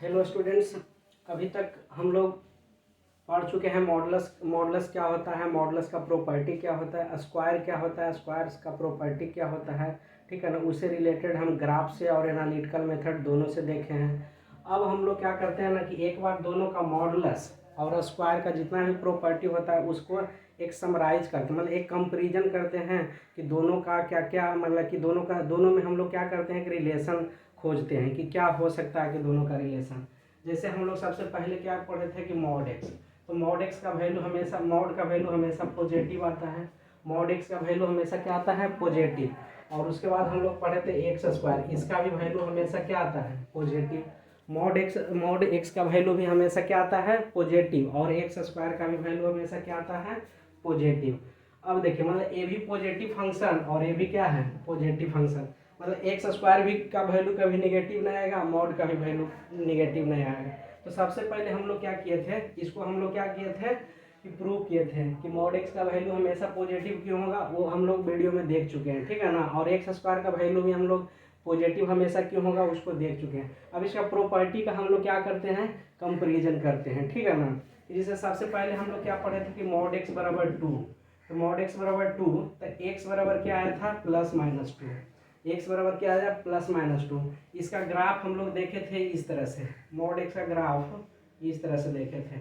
Hello students, अभी तक हम लोग पढ़ चुके हैं मॉडुलस क्या होता है, मॉडुलस का प्रॉपर्टी क्या होता है, स्क्वायर क्या होता है, स्क्वायर्स का प्रॉपर्टी क्या होता है। ठीक है ना, उससे रिलेटेड हम ग्राफ से और एनालिटिकल मेथड दोनों से देखे हैं। अब हम लोग क्या करते हैं ना कि एक बार दोनों का मॉडुलस और स्क्वायर का जितना भी प्रॉपर्टी होता है उसको एक समराइज करते हैं, मतलब एक कंपेरिजन करते हैं कि दोनों का क्या क्या, मतलब कि दोनों में हम लोग क्या करते हैं कि रिलेशन खोजते हैं कि क्या हो सकता है कि दोनों का रिलेशन। जैसे हम लोग सबसे पहले क्या पढ़े थे कि मॉड एक्स, तो मॉड एक्स का वैल्यू हमेशा, मॉड का वैल्यू हमेशा पॉजिटिव आता है। मॉड एक्स का वैल्यू हमेशा क्या आता है, पॉजिटिव। और उसके बाद हम लोग पढ़े थे एक्स स्क्वायर, इसका भी वैल्यू हमेशा क्या आता है, पॉजिटिव। मॉड एक्स का वैल्यू भी हमेशा क्या आता है, पॉजिटिव। और एक्स स्क्वायर का भी वैल्यू हमेशा क्या आता है, पॉजिटिव। अब देखिए, मतलब ए भी पॉजिटिव फंक्शन और ए भी क्या है, पॉजिटिव फंक्शन, मतलब एक्स स्क्वायर भी का वैल्यू कभी निगेटिव नहीं आएगा, मॉड का भी वैल्यू निगेटिव नहीं आएगा। तो सबसे पहले हम लोग क्या किए थे, इसको हम लोग क्या किए थे कि प्रूव किए थे कि मॉड एक्स का वैल्यू हमेशा पॉजिटिव क्यों होगा, वो हम लोग वीडियो में देख चुके हैं। ठीक है ना, और एक्स स्क्वायर का वैल्यू भी हम लोग पॉजिटिव हमेशा क्यों होगा उसको देख चुके हैं। अब इसका प्रॉपर्टी का हम लोग क्या करते हैं, कंपेरिजन करते हैं। ठीक है ना, जैसे सबसे पहले हम लोग क्या पढ़े थे कि मॉड एक्स बराबर 2, तो मॉड एक्स बराबर 2, तो एक्स बराबर क्या आया था, +-2। एक्स बराबर क्या आया, +-2। इसका ग्राफ हम लोग देखे थे इस तरह से, मॉड एक्स का ग्राफ इस तरह से देखे थे।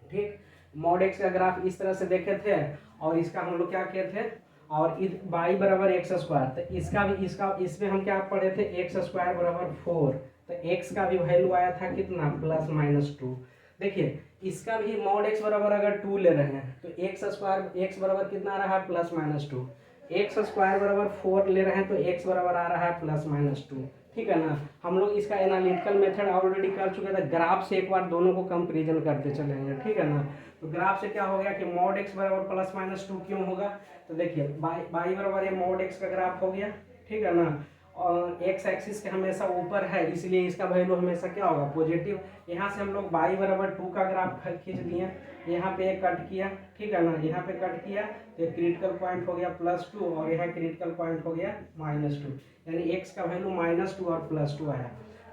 ठीक, मॉड एक्स का ग्राफ इस तरह से देखे थे और इसका हम लोग क्या किए थे, और y बराबर एक्स स्क्वायर, तो इसका भी, इसमें हम क्या पढ़े थे, एक्स स्क्वायर बराबर 4, तो एक्स का भी वैल्यू आया था कितना, +-2। देखिए, इसका भी मॉड एक्स बराबर अगर 2 ले रहे हैं तो एक्स स्क्वायर, एक्स बराबर कितना आ रहा है, +-2। एक्स स्क्वायर बराबर 4 ले रहे हैं तो एक्स बराबर आ रहा है +-2। ठीक है ना, हम लोग इसका एनालिटिकल मेथड ऑलरेडी कर चुके थे, ग्राफ से एक बार दोनों को कंपेरिजन करते चलेंगे। ठीक है ना, तो ग्राफ से क्या हो गया कि मॉड एक्स बराबर +-2 क्यों होगा, तो देखिए बाई बराबर ये मॉड एक्स का ग्राफ हो गया। ठीक है ना, और एक्स एक्सिस के हमेशा ऊपर है इसलिए इसका वैल्यू हमेशा क्या होगा, पॉजिटिव। यहाँ से हम लोग y बराबर 2 का ग्राफ खींच लिए, यहाँ पे एक कट किया। ठीक है ना, यहाँ पे कट किया तो क्रिटिकल पॉइंट हो गया +2 और यहाँ क्रिटिकल पॉइंट हो गया -2, यानी x का वैल्यू -2 और +2 आया।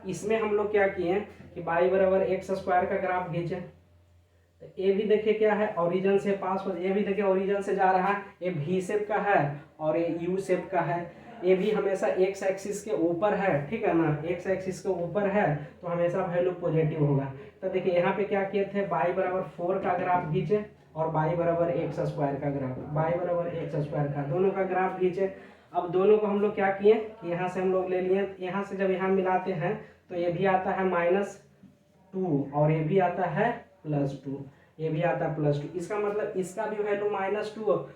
इसमें हम लोग क्या किए कि y बराबर एक्स स्क्वायर का ग्राफ खींचे, तो ए भी देखिए क्या है, ओरिजिन से पास, ए भी देखिए ओरिजिन से जा रहा है, ये वी शेप का है और ये यू शेप का है। ये भी हमेशा एक्स एक्सिस के ऊपर है। ठीक है ना, एक्स एक्सिस के ऊपर है तो हमेशा वैल्यू पॉजिटिव होगा। तो देखिए यहाँ पे क्या किए थे, y बराबर 4 का ग्राफ खींचे और y बराबर एक्स स्क्वायर का ग्राफ, y बराबर एक्स स्क्वायर का, दोनों का ग्राफ खींचे। अब दोनों को हम लोग क्या किए कि यहाँ से हम लोग ले लिए, यहाँ से जब यहाँ मिलाते हैं तो ये भी आता है -2 और ये भी आता है +2, ये भी आता है +2। इसका मतलब इसका भी वैल्यू -2,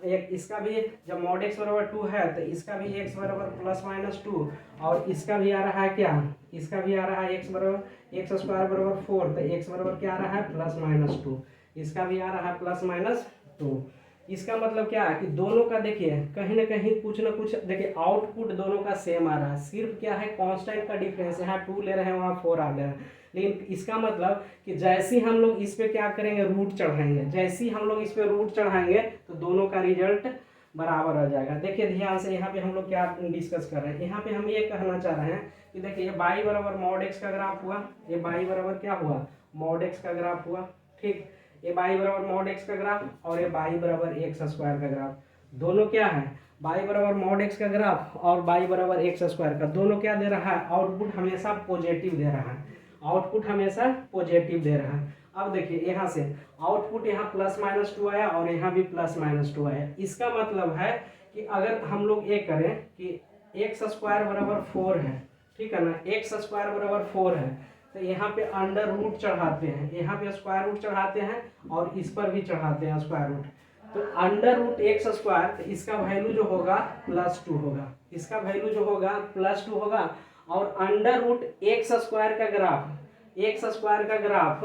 एक इसका भी, जब मॉड एक्स बराबर 2 है तो इसका भी x बराबर +-2 और इसका भी आ रहा है क्या, इसका भी आ रहा है x बराबर एक्स स्क्वायर बराबर 4, तो x बराबर क्या आ रहा है, +-2। इसका भी आ रहा है +-2। इसका मतलब क्या है कि दोनों का देखिए कहीं ना कहीं कुछ ना कुछ, देखिए आउटपुट दोनों का सेम आ रहा है, सिर्फ क्या है कांस्टेंट का डिफरेंस, यहाँ 2 ले रहे हैं वहाँ 4 आ रहे हैं। लेकिन इसका मतलब कि जैसे ही हम लोग इस पे क्या करेंगे, रूट चढ़ाएंगे, जैसे ही हम लोग इस पे रूट चढ़ाएंगे तो दोनों का रिजल्ट बराबर आ जाएगा। देखिए ध्यान से, यहाँ पे हम लोग क्या डिस्कस कर रहे हैं, यहाँ पे हम ये कहना चाह रहे हैं कि देखिए ये y बराबर मॉड एक्स का ग्राफ हुआ, ये y बराबर क्या हुआ, मॉड एक्स का ग्राफ हुआ। ठीक, ये y बराबर मॉड एक्स का ग्राफ और ये y बराबर एक्स स्क्वायर का ग्राफ, दोनों क्या है, y बराबर मॉड एक्स का ग्राफ और y बराबर एक्स स्क्वायर का, दोनों क्या दे रहा है, आउटपुट हमेशा पॉजिटिव दे रहा है, आउटपुट हमेशा पॉजिटिव दे रहा है। अब देखिए यहाँ से आउटपुट यहाँ +-2 आया और यहाँ भी +-2 आया। इसका मतलब है कि अगर हम लोग ये करें कि एक्स स्क्वायर बराबर 4 है, ठीक है ना, एक्स स्क्वायर बराबर 4 है, तो यहाँ पे अंडर रूट चढ़ाते हैं, यहाँ पे स्क्वायर रूट चढ़ाते हैं और इस पर भी चढ़ाते हैं स्क्वायर रूट, तो अंडर रूट एक्स स्क्वायर, तो इसका वैल्यू जो होगा +2 होगा, इसका वैल्यू जो होगा +2 होगा। और अंडर रूट एक्स स्क्वायर का ग्राफ, एक्स स्क्वायर का ग्राफ,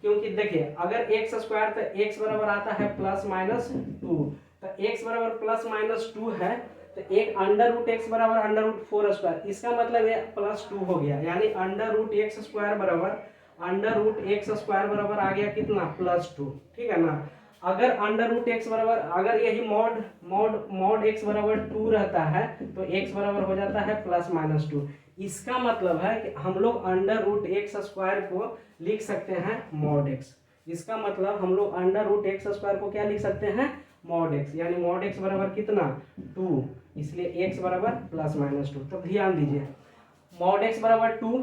क्योंकि देखिए अगर एक्स स्क्वायर तो एक्स बराबर आता है +-2, तो एक्स बराबर +-2 है, तो एक अंडर रूट एक्स बराबर अंडर रूट 4 स्क्वायर, इसका मतलब ये +2 हो गया, यानी अंडर रूट एक्स स्क्वायर बराबर अंडर रूट एक्स स्क्वायर बराबर आ गया कितना, +2। ठीक है ना, अगर अंडर रूट एक्स बराबर, अगर यही मॉड एक्स बराबर 2 रहता है तो एक्स बराबर हो जाता है +-2। इसका मतलब है कि हम लोग अंडर रूट एक्स स्क्वायर को लिख सकते हैं मॉड एक्स। इसका मतलब हम लोग अंडर रूट एक्स स्क्वायर को क्या लिख सकते हैं, मॉड एक्स, यानी मॉड एक्स बराबर कितना 2, इसलिए एक्स बराबर +-2। तो ध्यान दीजिए मॉड एक्स बराबर 2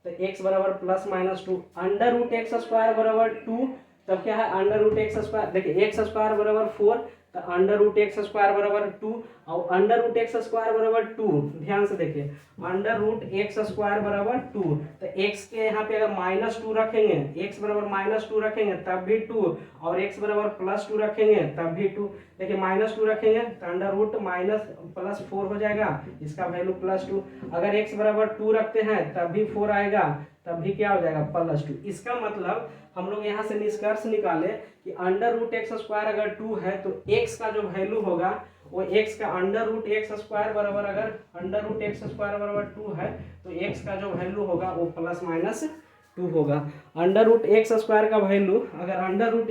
तो एक्स बराबर +-2, अंडर रूट एक्स स्क्वायर बराबर 2 तब क्या है अंडर रूट एक्स स्क्वायर, देखिए एक्स स्क्वायर बराबर 4 तो अंडर रूट एक्स स्क्वायर बराबर 2 और अंडर रूट एक्स स्क्वायर बराबर 2, ध्यान से देखिए अंडर रूट एक्स स्क्वायर बराबर 2 तो एक्स के यहाँ पे अगर -2 रखेंगे, एक्स बराबर -2 रखेंगे तब भी 2 और एक्स बराबर +2 रखेंगे तब भी 2। देखिए -2 रखेंगे तो अंडर रूट +4 हो जाएगा, इसका वैल्यू +2। अगर एक्स बराबर 2 रखते हैं तब भी 4 आएगा, तब भी क्या हो जाएगा +2। इसका मतलब हम लोग यहाँ से निष्कर्ष निकाले कि अंडर रूट एक्स स्क्वायर अगर 2 है तो एक्स का जो वैल्यू होगा वो एक्स का अंडर रूट एक्स स्क्वायर बराबर, अगर अंडर रूट एक्स स्क्वायर बराबर 2 है तो एक्स का जो वैल्यू होगा वो +-2 होगा। अंडर रूट एक्स स्क्वायर का वैल्यू अगर अंडर रूट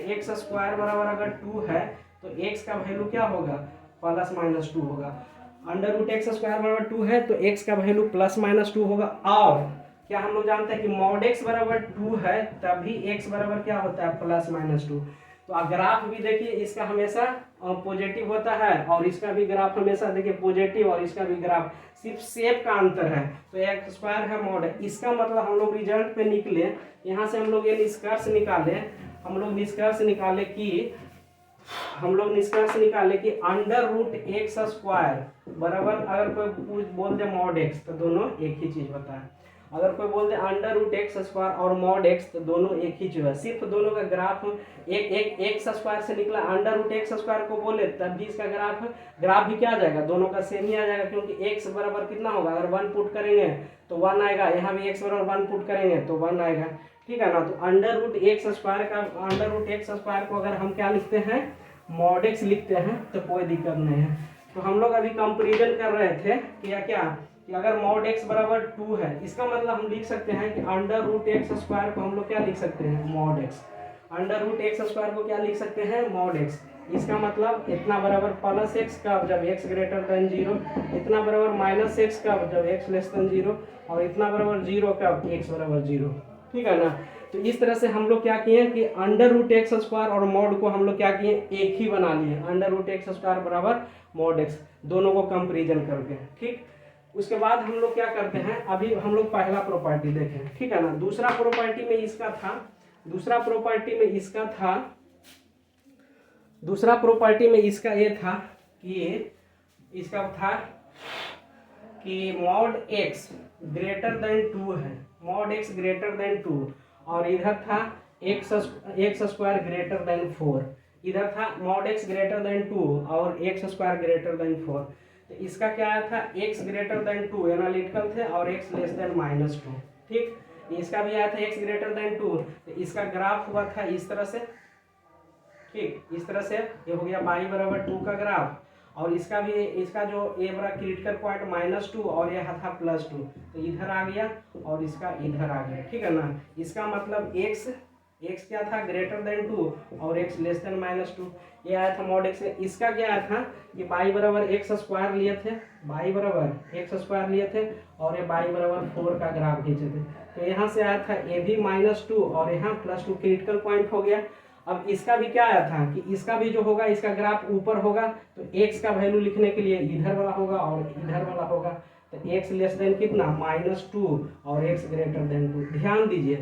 एक्स स्क्वायर बराबर अगर 2 है तो एक्स का वैल्यू क्या होगा +-2 होगा। अंडर रूट एक्स स्क्वायर बराबर 2 है तो एक्स का वैल्यू +-2 होगा। और क्या हम लोग जानते हैं कि मॉड एक्स बराबर 2 है तभी एक्स बराबर क्या होता है +-2। तो ग्राफ भी देखिए इसका हमेशा पॉजिटिव होता है और इसका भी ग्राफ हमेशा देखिए पॉजिटिव, और इसका भी ग्राफ सिर्फ शेप का अंतर है। तो एक्स स्क्वायर है मॉड, इसका मतलब हम लोग रिजल्ट पे निकले, यहाँ से हम लोग ये निष्कर्ष निकाले कि अंडर रूट एक्स स्क्वायर बराबर, अगर कोई बोल दे मॉड एक्स तो दोनों एक ही चीज होता है, अगर कोई बोल दे अंडर रूट एक्स स्क्वायर और मॉड एक्स तो दोनों एक ही चीज है, सिर्फ दोनों का ग्राफ एक एक्स स्क्वायर से निकला, अंडर रूट एक्स स्क्वायर को बोले तब भी इसका ग्राफ भी क्या आ जाएगा, दोनों का सेम ही आ जाएगा, क्योंकि एक्स बराबर कितना होगा, अगर 1 पुट करेंगे तो 1 आएगा, यहाँ भी एक्स बराबर 1 पुट करेंगे तो 1 आएगा, ठीक है ना। तो अंडर रूट एक्स स्क्वायर को अगर हम क्या लिखते हैं मॉड एक्स लिखते हैं तो कोई दिक्कत नहीं है। तो हम लोग अभी कंपेरिजन कर रहे थे क्या कि अगर मॉड एक्स बराबर 2 है, इसका मतलब हम लिख सकते हैं कि अंडर रूट एक्स स्क्वायर को हम लोग क्या लिख सकते हैं mod x, under root x square को क्या लिख सकते हैं मॉड एक्स। इसका मतलब इतना बराबर +x कब, जब x ग्रेटर देन 0, इतना बराबर -x कब, जब x लेस देन 0, और इतना बराबर 0 कब, x बराबर 0, ठीक है ना। तो इस तरह से हम लोग क्या किए कि अंडर रूट एक्स स्क्वायर और मॉड को हम लोग क्या किए एक ही बना लिए, अंडर रूट एक्स स्क्वायर बराबर मॉड एक्स, दोनों को कंपेरिजन करके, ठीक। उसके बाद हम लोग क्या करते हैं, अभी हम लोग पहला प्रॉपर्टी देखें, ठीक है ना। दूसरा प्रॉपर्टी में इसका ये था कि मॉड एक्स ग्रेटर देन 2 है, मॉड एक्स ग्रेटर देन 2, और इधर था एक्स स्क्वायर ग्रेटर देन 4, इधर था मॉड एक्स ग्रेटर देन 2 और एक्स स्क्वायर ग्रेटर देन 4। तो इसका क्या आया था x ग्रेटर देन 2 एनालिटिकल थे और x लेस देन -2, ठीक। इसका भी आया था x ग्रेटर देन 2, तो इसका ग्राफ हुआ था इस तरह से, ठीक, इस तरह से ये हो गया y बराबर 2 का ग्राफ, और इसका जो a बड़ा क्रिटिकल पॉइंट -2 और यह था +2, तो इधर आ गया और इसका इधर आ गया, ठीक है ना। इसका मतलब x क्या था ग्रेटर देन 2 और x लेस देन -2, ये आया था मॉड एक्स। इसका क्या आया था कि y बराबर x स्क्वायर लिए थे, और ये y बराबर 4 का ग्राफ खींचे थे, तो यहाँ से आया था ये भी -2 और यहाँ +2 क्रिटिकल पॉइंट हो गया। अब इसका भी क्या आया था कि इसका भी जो होगा इसका ग्राफ ऊपर होगा, तो x का वैल्यू लिखने के लिए इधर वाला होगा और इधर वाला होगा, तो x लेस देन कितना -2 और x ग्रेटर देन 2। ध्यान दीजिए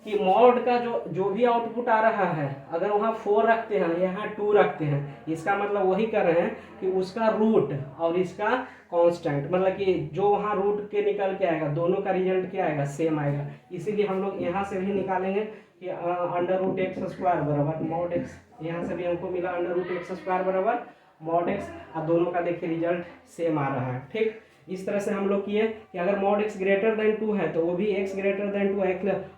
कि मॉड का जो भी आउटपुट आ रहा है, अगर वहाँ 4 रखते हैं यहाँ 2 रखते हैं, इसका मतलब वही कर रहे हैं कि उसका रूट और इसका कांस्टेंट, मतलब कि जो वहाँ रूट के निकल के आएगा दोनों का रिजल्ट क्या आएगा सेम आएगा। इसीलिए हम लोग यहाँ से भी निकालेंगे कि अंडर रूट एक्स स्क्वायर बराबर मॉड एक्स, यहाँ से भी हमको मिला अंडर रूट एक्स स्क्वायर बराबर मॉड एक्स, और दोनों का देखिए रिजल्ट सेम आ रहा है, ठीक। इस तरह से हम लोग किए कि अगर मॉड एक्स ग्रेटर देन 2 है तो वो भी x ग्रेटर देन 2 है,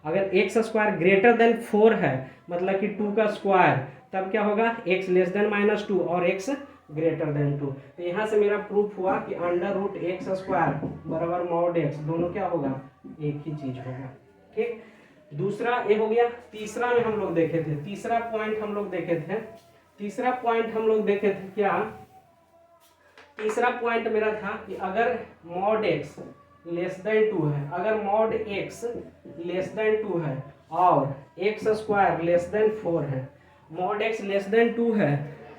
अगर एक्स स्क्वायर ग्रेटर देन 4 है मतलब कि 2 का स्क्वायर, तब क्या होगा x लेस देन -2 और x ग्रेटर देन 2। तो यहाँ से मेरा प्रूफ हुआ कि अंडर रूट एक्स स्क्वायर बराबर मॉड एक्स, दोनों क्या होगा एक ही चीज होगा, ठीक। दूसरा ये हो गया। तीसरा में हम लोग देखे थे, तीसरा पॉइंट हम लोग देखे थे, तीसरा पॉइंट हम लोग देखे थे क्या, तीसरा पॉइंट मेरा था कि अगर मॉड एक्स लेस देन 2 है, अगर मॉड एक्स लेस देन 2 है और एक्स स्क्वायर लेस देन 4 है, मॉड एक्स लेस देन 2 है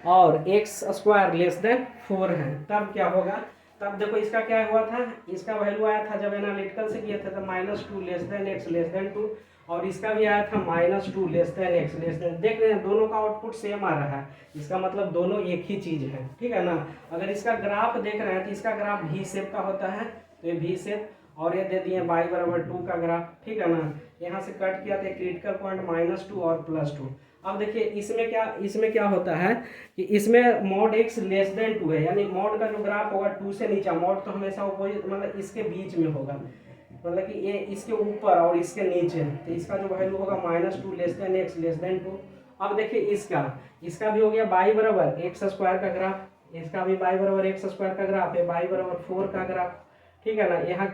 और एक्स स्क्वायर लेस देन 4 है, तब क्या होगा, तब देखो इसका क्या हुआ था, इसका वैल्यू आया था जब एनालिटिकल से किया था तो -2 less than x less then 2, और इसका भी आया था -2 less than x less then. देख रहे हैं दोनों का आउटपुट सेम आ रहा है, इसका मतलब दोनों एक ही चीज है, ठीक है ना। अगर इसका ग्राफ देख रहे हैं तो इसका ग्राफ भी शेप का होता है, तो ये भी शेप, और ये दे दिए y बराबर 2 का ग्राफ, ठीक है ना। यहाँ से कट किया तो क्रिटिकल पॉइंट -2 और +2। अब देखिए इसमें क्या होता है कि इसमें मॉड एक्स लेस देन 2 है, यानी मॉड का जो ग्राफ होगा 2 से नीचे, मॉड तो हमेशा अपोजिट मतलब इसके बीच में होगा, मतलब कि ये इसके ऊपर और इसके नीचे, तो इसका जो वैल्यू होगा -2 less than x less then 2। अब देखिए इसका भी हो गया y बराबर एक्स स्क्वायर का ग्राफ, इसका भी y बराबर एक्स स्क्वायर का ग्राफ है, y बराबर 4 का ग्राफ, ठीक है ना। यहाँ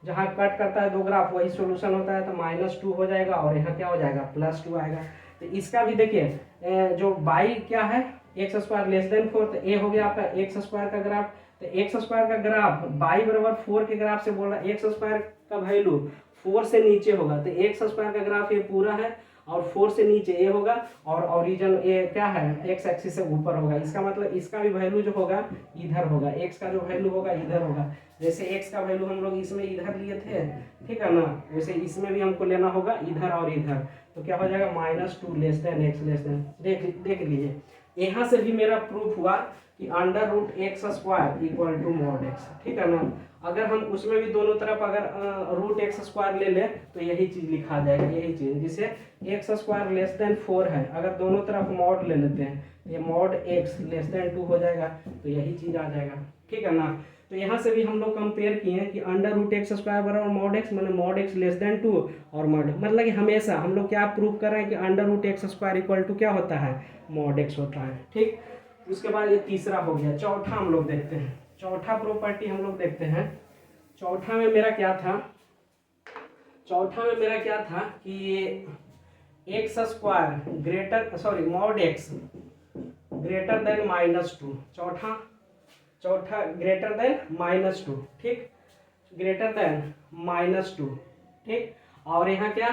जहाँ कट करता है दो ग्राफ वही सॉल्यूशन होता है, तो -2 हो जाएगा और यहाँ क्या हो जाएगा +2 आएगा। तो इसका भी देखिए जो y क्या है एक्स स्क्वायर लेस देन 4, तो ये हो गया आपका एक्स स्क्वायर का ग्राफ, तो एक्स स्क्वायर का ग्राफ y बराबर 4 के ग्राफ से बोल रहा है, एक्स स्क्वायर का वैल्यू 4 से नीचे होगा, तो एक्स स्क्वायर का ग्राफ ये पूरा है और 4 से नीचे ये होगा, और ओरिजिन ये क्या है एक्स एक्सिस से ऊपर होगा, इसका मतलब इसका भी वैल्यू जो होगा इधर होगा, एक्स का जो वैल्यू होगा इधर होगा। जैसे एक्स का वैल्यू हम लोग इसमें इधर लिए थे, ठीक है ना, वैसे इसमें भी हमको लेना होगा इधर और इधर, तो क्या हो जाएगा -2 less than x less then. देख लीजिए यहाँ से भी मेरा प्रूफ हुआ कि √x² equal to mod x, ठीक है ना। अगर हम उसमें भी दोनों तरफ अगर √x² ले ले तो यही चीज लिखा जाएगा, यही चीज, जिसे x² लेस देन 4 है, अगर दोनों तरफ मॉड ले लेते हैं ये मॉड x लेस देन 2 हो जाएगा, तो यही चीज आ जाएगा, ठीक है ना। तो यहाँ से भी हम लोग कंपेयर किए कि √x² बराबर मॉड x, मतलब मॉड x लेस देन 2 और मॉड, मतलब कि हमेशा हम लोग क्या प्रूव कर रहे हैं कि √x² इक्वल टू क्या होता है मॉड x होता है, ठीक। उसके बाद ये तीसरा हो गया। चौथा हम लोग देखते हैं, चौथा प्रॉपर्टी हम लोग देखते हैं। चौथा में मेरा क्या था, चौथा में मेरा क्या था कि x² greater mod x greater than -2, चौथा ग्रेटर देन -2, ठीक, ग्रेटर देन -2, ठीक। और यहाँ क्या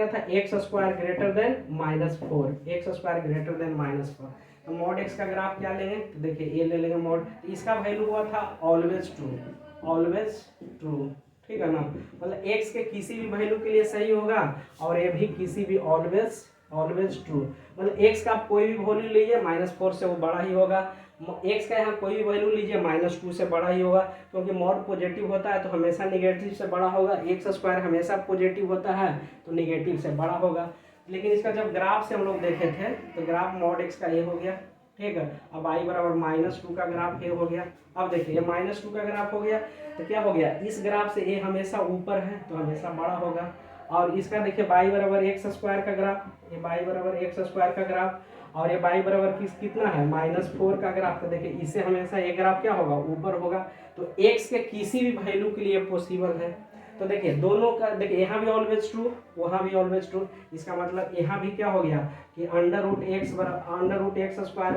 था x² greater than -4, x² greater than -4। तो मॉड x का ग्राफ क्या लेंगे, तो देखिए ये ले लेंगे मॉड, इसका वैल्यू हुआ था ऑलवेज ट्रू, ठीक है ना, मतलब x के किसी भी वैल्यू के लिए सही होगा और ये भी किसी भी ऑलवेज ट्रू, मतलब x का आप कोई भी वैल्यू लीजिए -4 से वो बड़ा ही होगा, x का यहाँ कोई भी वैल्यू लीजिए -2 से बड़ा ही होगा, क्योंकि मॉड पॉजिटिव होता है तो हमेशा नेगेटिव से बड़ा होगा, x² हमेशा पॉजिटिव होता है तो नेगेटिव से बड़ा होगा। लेकिन इसका जब ग्राफ से हम लोग देखे थे तो ग्राफ मॉड x का ये हो गया, ठीक है। अब y बराबर -2 का ग्राफ ये हो गया। अब देखिए ये -2 का ग्राफ हो गया तो क्या हो गया, इस ग्राफ से ये हमेशा ऊपर है तो हमेशा बड़ा होगा, और इसका देखिए y बराबर x² का ग्राफ, ये y बराबर x² का ग्राफ, और ये y बराबर कितना है -4 का ग्राफ, तो देखिए इससे हमेशा ये ग्राफ क्या होगा ऊपर होगा, तो x के किसी भी वैल्यू के लिए पॉसिबल है। तो देखिए दोनों का, देखिए यहाँ भी ऑलवेज ट्रू वहाँ भी ऑलवेज ट्रू, इसका मतलब यहाँ भी क्या हो गया कि √x²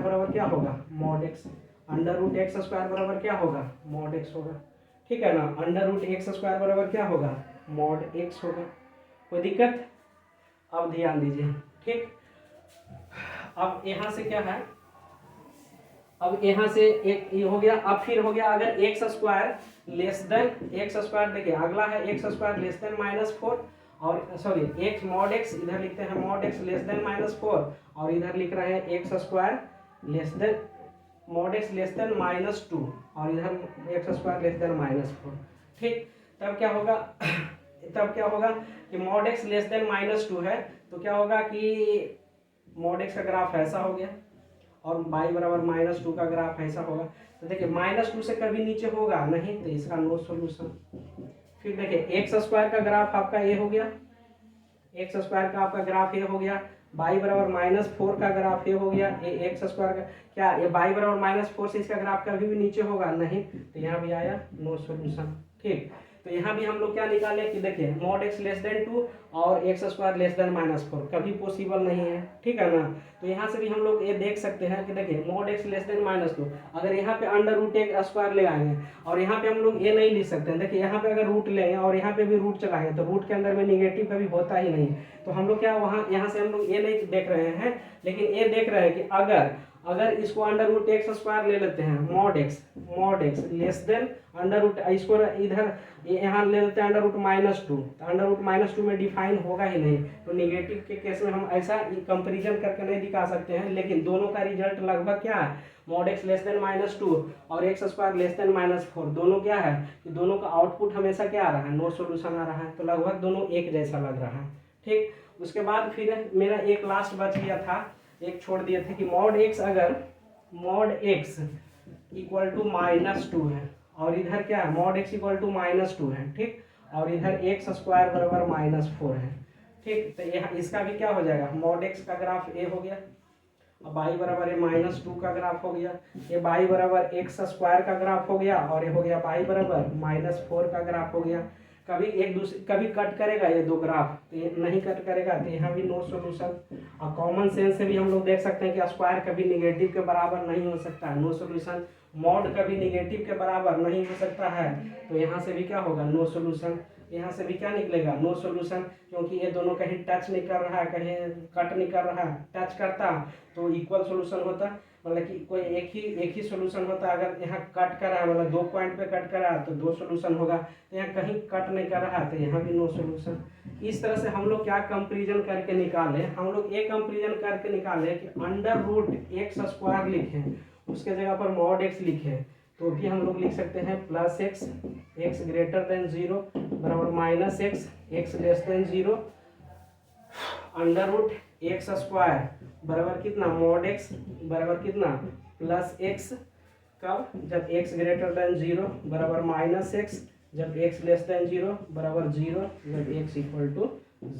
बराबर क्या होगा मॉड x, √x² बराबर क्या होगा मॉड x होगा, ठीक है ना, √x² बराबर क्या होगा मॉड x होगा। कोई दिक्कत? अब ध्यान दीजिए, ठीक। अब यहाँ से क्या है, अब यहाँ से एक ये हो गया। अब फिर हो गया अगर x² लेस देन x², देखिए अगला है x² लेस देन -4, और सॉरी x मॉड x, इधर लिखते हैं मॉड x लेस देन -4, और इधर लिख रहे हैं x² less than mod x less than -2, और इधर x² लेस देन -4, ठीक। तब क्या होगा कि मॉड x लेस देन -2 है तो क्या होगा कि मॉड x का ग्राफ ऐसा हो गया और y बराबर -2 का ग्राफ ऐसा होगा। तो देखिए -2 से कभी नीचे होगा नहीं, तो इसका नो सॉल्यूशन। फिर देखिए x² का ग्राफ आपका ये हो गया, x² का आपका ग्राफ ये हो गया, y बराबर -4 का ग्राफ ये हो गया, ये x² का क्या, ये y बराबर -4 से इसका ग्राफ कभी भी नीचे होगा नहीं, तो यहाँ भी आया नो सॉल्यूशन, ठीक। तो यहाँ भी हम लोग क्या निकाले कि देखिए मॉड x लेस देन 2 और एक्स स्क्वायर लेस देन -4 कभी पॉसिबल नहीं है, ठीक है ना। तो यहाँ से भी हम लोग ये देख सकते हैं कि देखिए मॉड x लेस देन -2, अगर यहाँ पे अंडर रूट एक स्क्वायर ले आएंगे और यहाँ पे हम लोग ये नहीं लिख सकते हैं। देखिए यहाँ पे अगर रूट लेंगे और यहाँ पे भी रूट चलाएंगे तो रूट के अंदर में निगेटिव कभी होता ही नहीं। तो हम लोग क्या वहाँ यहाँ से हम लोग ये नहीं देख रहे हैं, लेकिन ये देख रहे हैं कि अगर इसको अंडर रूट एक्स स्क्वायर ले लेते हैं mod x less than under root, इसको इधर यहाँ ले लेते हैं अंडर रूट -2, तो अंडर रूट -2 में डिफाइन होगा ही नहीं। तो निगेटिव के केस में हम ऐसा कंपेरिजन करके नहीं दिखा सकते हैं, लेकिन दोनों का रिजल्ट लगभग क्या है, मॉड एक्स लेस देन -2 और एक्स स्क्वायर लेस देन -4 दोनों क्या है कि दोनों का आउटपुट हमेशा क्या आ रहा है, नो सॉल्यूशन आ रहा है। तो लगभग दोनों एक जैसा लग रहा है, ठीक। उसके बाद फिर मेरा एक लास्ट बच गया था, एक छोड़ दिए थे कि मॉड एक्स अगर मॉड एक्स इक्वल टू -2 है और इधर क्या है मॉड एक्स इक्वल टू -2 है, ठीक, और इधर एक्स स्क्वायर बराबर -4 है, ठीक। तो यह इसका भी क्या हो जाएगा, मॉड एक्स का ग्राफ ए हो गया, अब y बराबर है -2 का ग्राफ हो गया, ये y बराबर एक्स स्क्वायर का ग्राफ हो गया, और ये हो गया y बराबर -4 का ग्राफ हो गया। कभी एक दूसरे कभी कट करेगा ये दो ग्राफ, तो ये नहीं कट करेगा, तो यहाँ भी नो सॉल्यूशन। और कॉमन सेंस से भी हम लोग देख सकते हैं कि स्क्वायर कभी निगेटिव के बराबर नहीं हो सकता है, नो सॉल्यूशन। मॉड कभी निगेटिव के बराबर नहीं हो सकता है, तो यहाँ से भी क्या होगा, नो सॉल्यूशन। यहाँ से भी क्या निकलेगा, नो सॉल्यूशन, क्योंकि ये दोनों कहीं टच नहीं कर रहा है, कहीं कट नहीं कर रहा है। टच करता तो इक्वल सॉल्यूशन होता, मतलब कि कोई एक ही सॉल्यूशन होता। अगर यहाँ कट कर रहा है, मतलब 2 पॉइंट पे कट कर रहा है तो 2 सॉल्यूशन होगा, तो यहाँ कहीं कट नहीं कर रहा है तो यहाँ भी नो सॉल्यूशन। इस तरह से हम लोग क्या कंपेरिजन करके निकाले, हम लोग एक कंपेरिजन करके निकाले कि अंडर रूट एक्स स्क्वायर लिखे, उसके जगह पर मॉड एक्स लिखे, तो भी हम लोग लिख सकते हैं +x एक्स ग्रेटर देन 0 बराबर -x x less than 0 under root x square बराबर कितना, मॉड एक्स बराबर कितना +x, कब, जब x ग्रेटर देन 0 बराबर -x, जब x लेस देन 0 बराबर 0, जब x इक्वल टू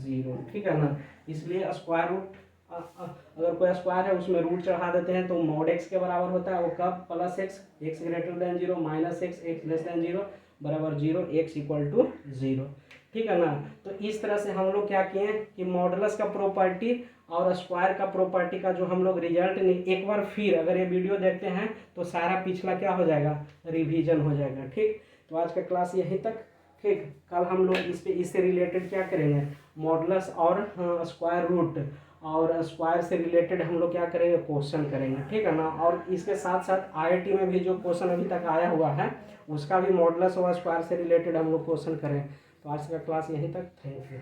0, ठीक है ना। इसलिए स्क्वायर रूट अगर कोई स्क्वायर है उसमें रूट चढ़ा देते हैं तो मॉड एक्स के बराबर होता है, वो कब, +x x greater than 0 -x x less than 0 बराबर 0, x इक्वल टू 0, ठीक है ना। तो इस तरह से हम लोग क्या किए कि मॉडुलस का प्रॉपर्टी और स्क्वायर का प्रॉपर्टी का जो हम लोग रिजल्ट एक बार फिर अगर ये वीडियो देखते हैं तो सारा पिछला क्या हो जाएगा, रिवीजन हो जाएगा, ठीक। तो आज का क्लास यहीं तक, ठीक। कल हम लोग इससे रिलेटेड क्या करेंगे, मॉडुलस और स्क्वायर रूट और स्क्वायर से रिलेटेड हम लोग क्या करेंगे, क्वेश्चन करेंगे, ठीक है ना। और इसके साथ साथ IIT में भी जो क्वेश्चन अभी तक आया हुआ है उसका भी मॉडुलस और स्क्वायर से रिलेटेड हम लोग क्वेश्चन करें। तो आज का क्लास यहीं तक, थैंक यू।